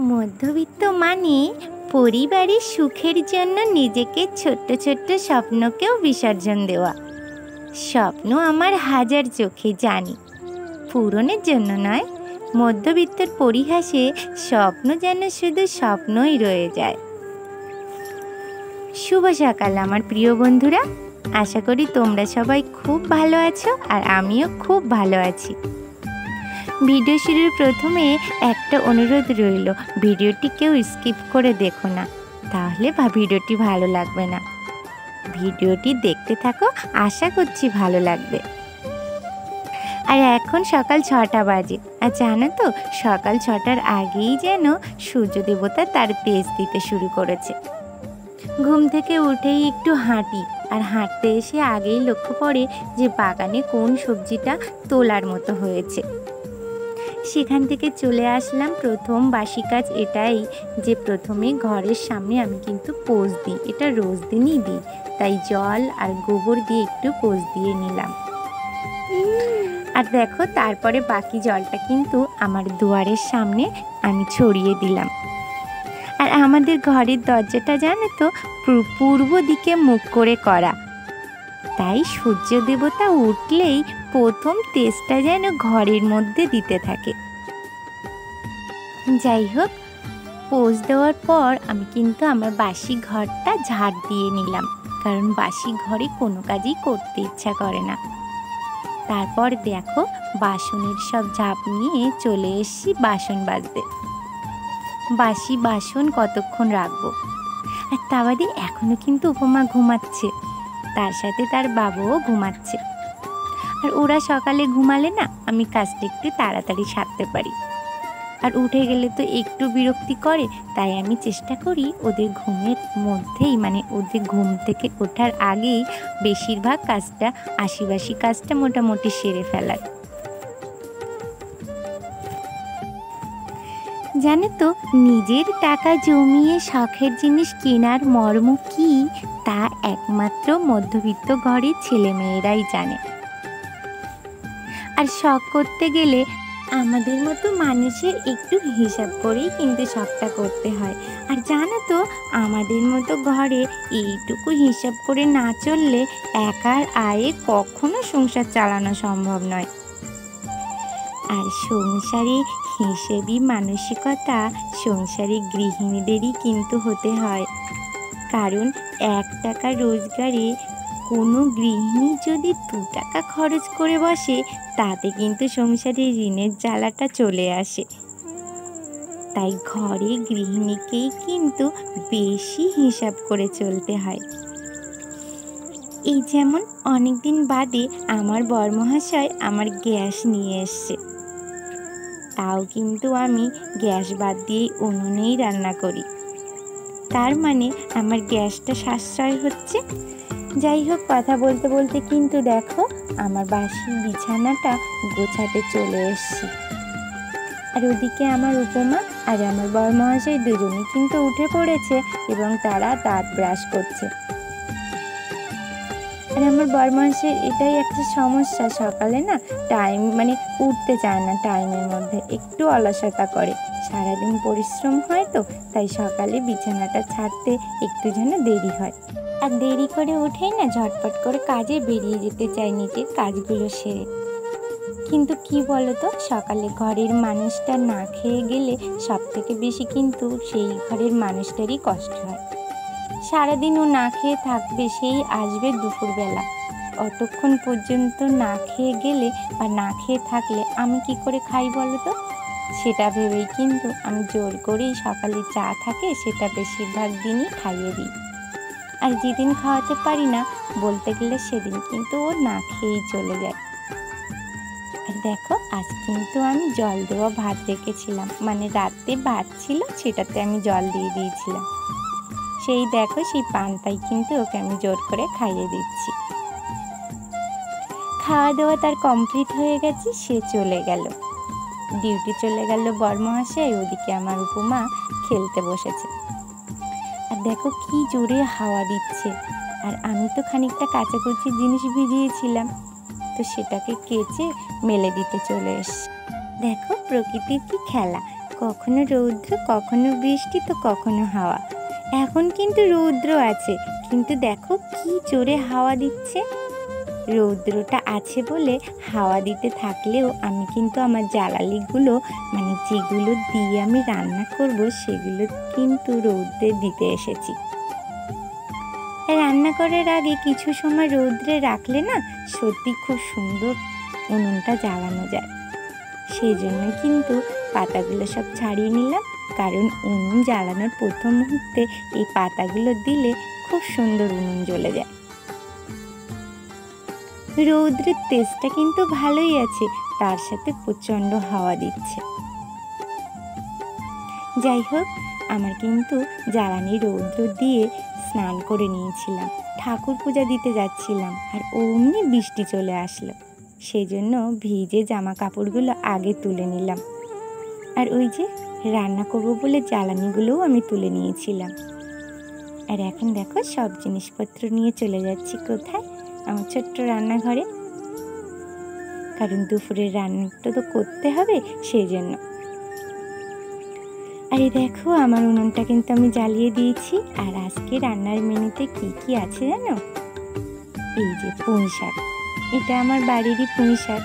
মধ্যবিত্ত মানে পরিবারের সুখের জন্য নিজেকে ছোট্ট ছোট্ট স্বপ্নকেও বিসর্জন দেওয়া। স্বপ্ন আমার হাজার চোখে, জানি পূরণের জন্য নয়। মধ্যবিত্তের পরিহাসে স্বপ্ন যেন শুধু স্বপ্নই রয়ে যায়। শুভ সকাল আমার প্রিয় বন্ধুরা, আশা করি তোমরা সবাই খুব ভালো আছো আর আমিও খুব ভালো আছি। ভিডিও শুরুর প্রথমে একটা অনুরোধ রইল, ভিডিওটি কেউ স্কিপ করে দেখো না, তাহলে ভিডিওটি ভালো লাগবে না। ভিডিওটি দেখতে থাকো, আশা করছি ভালো লাগবে। আর এখন সকাল 6টা বাজে, আর জানো তো সকাল 6টার আগেই যেন সূর্য দেবতা তার তেজ দিতে শুরু করেছে। ঘুম থেকে উঠেই একটু হাঁটি, আর হাঁটতে এসে আগেই লক্ষ্য পড়ে যে বাগানে কোন সবজিটা তোলার মতো হয়েছে। সেখান থেকে চলে আসলাম। প্রথম বাসি কাজ এটাই যে প্রথমে ঘরের সামনে আমি কিন্তু পোজ দিই, এটা রোজ দিনই দিই, তাই জল আর গোবর দিয়ে একটু পোজ দিয়ে নিলাম। আর দেখো তারপরে বাকি জলটা কিন্তু আমার দুয়ারের সামনে আমি ছড়িয়ে দিলাম। আর আমাদের ঘরের দরজাটা জানো তো পূর্ব দিকে মুখ করে করা, তাই সূর্য দেবতা উঠলেই প্রথম তেজটা যেন ঘরের মধ্যে দিতে থাকে। যাই হোক, পোজ দেওয়ার পর আমি কিন্তু আমার বাসি ঘরটা ঝাড় দিয়ে নিলাম, কারণ বাসি ঘরে কোনো কাজই করতে ইচ্ছা করে না। তারপর দেখো বাসনের সব ঝাঁপ নিয়ে চলে এসেছি বাসন মাজতে। বাসি বাসন কতক্ষণ রাখবো। আর তা বাদে এখনও কিন্তু উপমা ঘুমাচ্ছে, তার সাথে তার বাবাও ঘুমাচ্ছে। আর ওরা সকালে ঘুমালে না আমি কাজটা একটু তাড়াতাড়ি সারতে পারি, আর উঠে গেলে তো একটু বিরক্তি করে, তাই আমি চেষ্টা করি ওদের ঘুমের মধ্যেই, মানে ওদের ঘুম থেকে ওঠার আগেই বেশিরভাগ কাজটা, আশিবাসি কাজটা মোটামুটি সেরে ফেলার। জানো তো নিজের টাকা জমিয়ে শখের জিনিস কেনার মর্ম কি, তা একমাত্র মধ্যবিত্ত ঘরের ছেলেমেয়েরাই জানে। আর শখ করতে গেলে আমাদের মতো মানুষের একটু হিসাব করেই কিন্তু শখটা করতে হয়। আর জানো তো আমাদের মতো ঘরে এইটুকু হিসাব করে না চললে একার আয়ে কখনো সংসার চালানো সম্ভব নয়। আর সংসারে হিসেবি মানসিকতা সংসারে গৃহিণীদেরই কিন্তু হতে হয়, কারণ 1 টাকা রোজগারে কোনো গৃহিণী যদি 2 টাকা খরচ করে বসে, তাতে কিন্তু সংসারে ঋণের জ্বালাটা চলে আসে। তাই ঘরে গৃহিণীকেই কিন্তু বেশি হিসাব করে চলতে হয়। এই যেমন অনেকদিন বাদে আমার বরমহাশয় আমার গ্যাস নিয়ে এসছে, তাও কিন্তু আমি গ্যাস বাদ দিয়েই উনুনেই রান্না করি, তার মানে আমার গ্যাসটা সাশ্রয় হচ্ছে। যাই হোক, কথা বলতে বলতে কিন্তু দেখো আমার বাসি বিছানাটা গোছাতে চলে এসেছি। আর ওদিকে আমার উপমা আর আমার বরমহাশয় দুজনেই কিন্তু উঠে পড়েছে এবং তারা দাঁত ব্রাশ করছে। আর আমার বরমহাশয়ের এটাই একটা সমস্যা, সকালে না উঠতে চায় না, টাইমের মধ্যে একটু অলসতা করে। সারাদিন পরিশ্রম হয় তো, তাই সকালে বিছানাটা ছাড়তে একটু যেন দেরি হয়। আর দেরি করে উঠেই না ঝটপট করে কাজে বেরিয়ে যেতে চায় নিজের কাজগুলো সেরে। কিন্তু কি বলতো, সকালে ঘরের মানুষটা না খেয়ে গেলে সব থেকে বেশি কিন্তু সেই ঘরের মানুষটারই কষ্ট হয়। সারাদিন ও না খেয়ে থাকবে, সেই আসবে দুপুরবেলা, অতক্ষণ পর্যন্ত না খেয়ে গেলে বা না খেয়ে থাকলে আমি কি করে খাই বলো তো। সেটা ভেবেই কিন্তু আমি জোর করেই সকালে চা থাকে সেটা বেশিরভাগ দিনই খাইয়ে দিই। আর যেদিন খাওয়াতে পারি না, বলতে গেলে সেদিন কিন্তু ও না খেয়েই চলে যায়। আর দেখো আজ কিন্তু আমি জল দেওয়া ভাত রেখেছিলাম, মানে রাতে ভাত ছিল সেটাতে আমি জল দিয়ে দিয়েছিলাম। সেই দেখো সেই পান্তাই কিন্তু ওকে আমি জোর করে খাইয়ে দিচ্ছি। খাওয়া দাওয়া তার কমপ্লিট হয়ে গেছে, সে চলে গেল ডিউটি, চলে গেল বরমহাশয়। ওদিকে আমার উপমা খেলতে বসেছে। আর দেখো কি জোরে হাওয়া দিচ্ছে। আর আমি তো খানিকটা কাচাকুচি জিনিস ভিজিয়েছিলাম, তো সেটাকে কেচে মেলে দিতে চলে এসছি। দেখো প্রকৃতির কি খেলা, কখনো রৌদ্র, কখনো বৃষ্টি, তো কখনো হাওয়া। এখন কিন্তু রৌদ্র আছে, কিন্তু দেখো কি জোরে হাওয়া দিচ্ছে। রৌদ্রটা আছে বলে হাওয়া দিতে থাকলেও আমি কিন্তু আমার জ্বালালিগুলো, মানে যেগুলো দিয়ে আমি রান্না করব, সেগুলো কিন্তু রৌদ্রে দিতে এসেছি। রান্না করার আগে কিছু সময় রৌদ্রে রাখলে না সত্যি খুব সুন্দর উনুনটা জ্বালানো যায়। সেই জন্য কিন্তু পাতাগুলো সব ছাড়িয়ে নিলাম, কারণ উনুন জ্বালানোর প্রথম মুহূর্তে এই পাতাগুলো দিলে খুব সুন্দর উনুন জ্বলে যায়। রৌদ্রের তেজটা কিন্তু ভালোই আছে, তার সাথে প্রচণ্ড হাওয়া দিচ্ছে। যাই হোক, আমার কিন্তু জ্বালানি রৌদ্র দিয়ে স্নান করে নিয়েছিলাম, ঠাকুর পূজা দিতে যাচ্ছিলাম, আর অমনি বৃষ্টি চলে আসলো। সেই জন্য ভিজে জামা কাপড়গুলো আগে তুলে নিলাম। আর ওই যে রান্না করবো বলে জ্বালানিগুলোও আমি তুলে নিয়েছিলাম। আর এখন দেখো সব জিনিসপত্র নিয়ে চলে যাচ্ছি কোথায়? আমার ছোট্ট রান্নাঘরে, কারণ দুপুরের রান্নাটা তো করতে হবে, সেই জন্য। আর এই দেখো আমার উনুনটা কিন্তু আমি জ্বালিয়ে দিয়েছি। আর আজকে রান্নার মেনুতে কি কি আছে জানো? এই যে পুঁই শাক, এটা আমার বাড়িরই পুঁই শাক,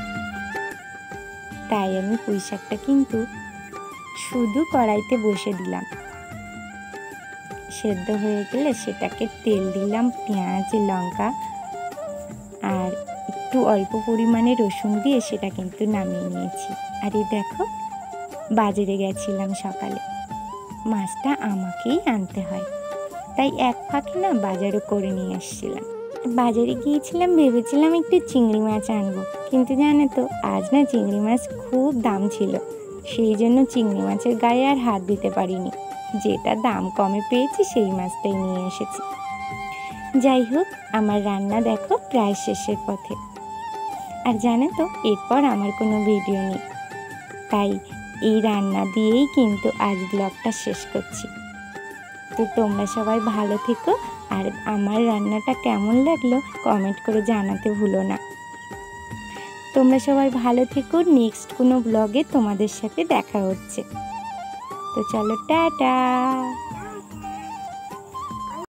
তাই আমি পুঁই শাকটা কিন্তু শুধু কড়াইতে বসে দিলাম। সেদ্ধ হয়ে গেলে সেটাকে তেল দিলাম, পেঁয়াজ, লঙ্কা আর একটু অল্প পরিমাণে রসুন দিয়ে সেটা কিন্তু নামিয়ে নিয়েছি। আর এই দেখো বাজারে গেছিলাম সকালে, মাছটা আমাকেই আনতে হয়, তাই এক ফাঁকে না বাজারও করে নিয়ে আসছিলাম। বাজারে গিয়েছিলাম, ভেবেছিলাম একটু চিংড়ি মাছ আনবো, কিন্তু জানো তো আজ না চিংড়ি মাছ খুব দাম ছিল, সেই জন্য চিংড়ি মাছের গায়ে আর হাত দিতে পারিনি। যেটা দাম কমে পেয়েছি সেই মাছটাই নিয়ে এসেছি। যাই হোক, আমার রান্না দেখো প্রায় শেষের পথে। আর জানো তো এরপর আমার কোনো ভিডিও নেই, তাই এই রান্না দিয়েই কিন্তু আজ ব্লগটা শেষ করছি। তো তোমরা সবাই ভালো থেকো, আর আমার রান্নাটা কেমন লাগলো কমেন্ট করে জানাতে ভুলো না। তোমরা সবাই ভালো থেকো, নেক্সট কোনো ব্লগে তোমাদের সাথে দেখা হচ্ছে। তো চলো, টাটা।